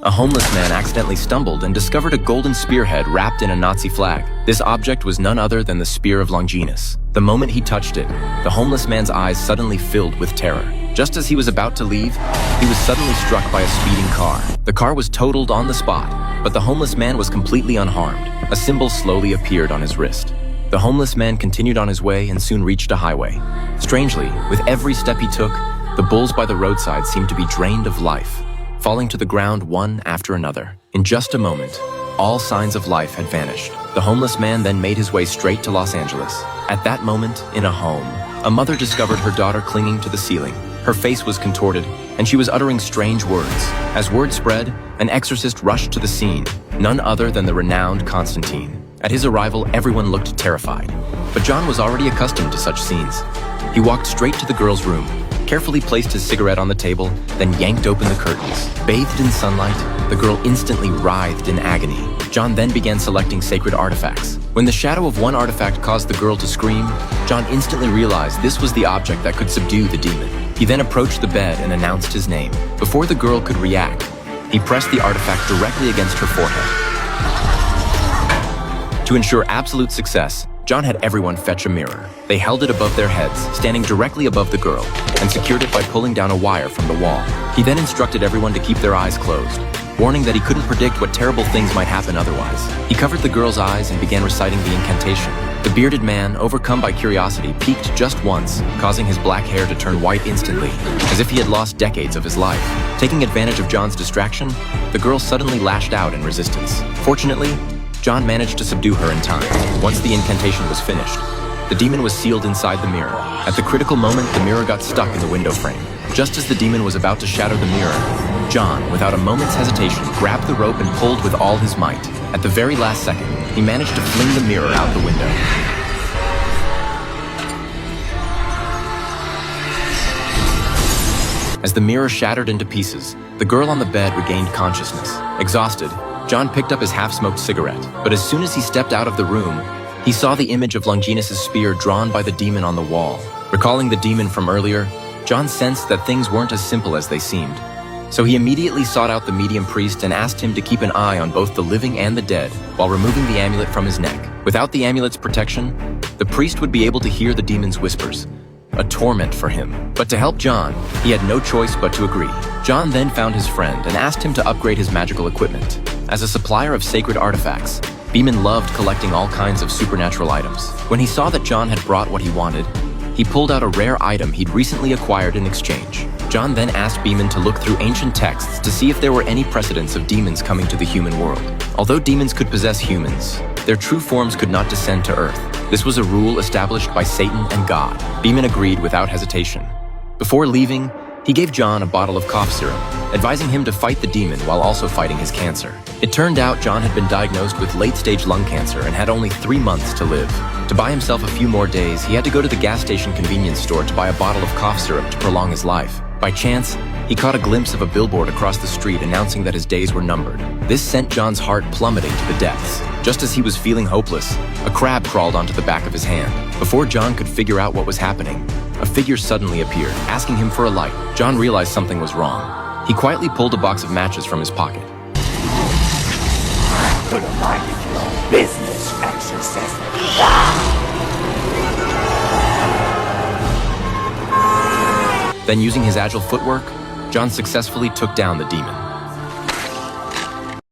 A homeless man accidentally stumbled and discovered a golden spearhead wrapped in a Nazi flag. This object was none other than the Spear of Longinus. The moment he touched it, the homeless man's eyes suddenly filled with terror. Just as he was about to leave, he was suddenly struck by a speeding car. The car was totaled on the spot, but the homeless man was completely unharmed. A symbol slowly appeared on his wrist. The homeless man continued on his way and soon reached a highway. Strangely, with every step he took, the bulls by the roadside seemed to be drained of life, falling to the ground one after another. In just a moment, all signs of life had vanished. The homeless man then made his way straight to Los Angeles. At that moment, in a home, a mother discovered her daughter clinging to the ceiling. Her face was contorted, and she was uttering strange words. As word spread, an exorcist rushed to the scene, none other than the renowned Constantine. At his arrival, everyone looked terrified, but John was already accustomed to such scenes. He walked straight to the girl's room, carefully placed his cigarette on the table, then yanked open the curtains. Bathed in sunlight, the girl instantly writhed in agony. John then began selecting sacred artifacts. When the shadow of one artifact caused the girl to scream, John instantly realized this was the object that could subdue the demon. He then approached the bed and announced his name. Before the girl could react, he pressed the artifact directly against her forehead. To ensure absolute success, John had everyone fetch a mirror. They held it above their heads, standing directly above the girl, and secured it by pulling down a wire from the wall. He then instructed everyone to keep their eyes closed, warning that he couldn't predict what terrible things might happen otherwise. He covered the girl's eyes and began reciting the incantation. The bearded man, overcome by curiosity, peeked just once, causing his black hair to turn white instantly, as if he had lost decades of his life. Taking advantage of John's distraction, the girl suddenly lashed out in resistance. Fortunately, John managed to subdue her in time. Once the incantation was finished, the demon was sealed inside the mirror. At the critical moment, the mirror got stuck in the window frame. Just as the demon was about to shatter the mirror, John, without a moment's hesitation, grabbed the rope and pulled with all his might. At the very last second, he managed to fling the mirror out the window. As the mirror shattered into pieces, the girl on the bed regained consciousness. Exhausted, John picked up his half-smoked cigarette, but as soon as he stepped out of the room, he saw the image of Longinus' spear drawn by the demon on the wall. Recalling the demon from earlier, John sensed that things weren't as simple as they seemed. So he immediately sought out the medium priest and asked him to keep an eye on both the living and the dead while removing the amulet from his neck. Without the amulet's protection, the priest would be able to hear the demon's whispers, a torment for him. But to help John, he had no choice but to agree. John then found his friend and asked him to upgrade his magical equipment. As a supplier of sacred artifacts, Beeman loved collecting all kinds of supernatural items. When he saw that John had brought what he wanted, he pulled out a rare item he'd recently acquired in exchange. John then asked Beeman to look through ancient texts to see if there were any precedents of demons coming to the human world. Although demons could possess humans, their true forms could not descend to Earth. This was a rule established by Satan and God. Beeman agreed without hesitation. Before leaving, he gave John a bottle of cough syrup, advising him to fight the demon while also fighting his cancer. It turned out John had been diagnosed with late-stage lung cancer and had only 3 months to live. To buy himself a few more days, he had to go to the gas station convenience store to buy a bottle of cough syrup to prolong his life. By chance, he caught a glimpse of a billboard across the street announcing that his days were numbered. This sent John's heart plummeting to the depths. Just as he was feeling hopeless, a crab crawled onto the back of his hand. Before John could figure out what was happening, a figure suddenly appeared, asking him for a light. John realized something was wrong. He quietly pulled a box of matches from his pocket. Put a mind in your business, exorcist. Then using his agile footwork, John successfully took down the demon.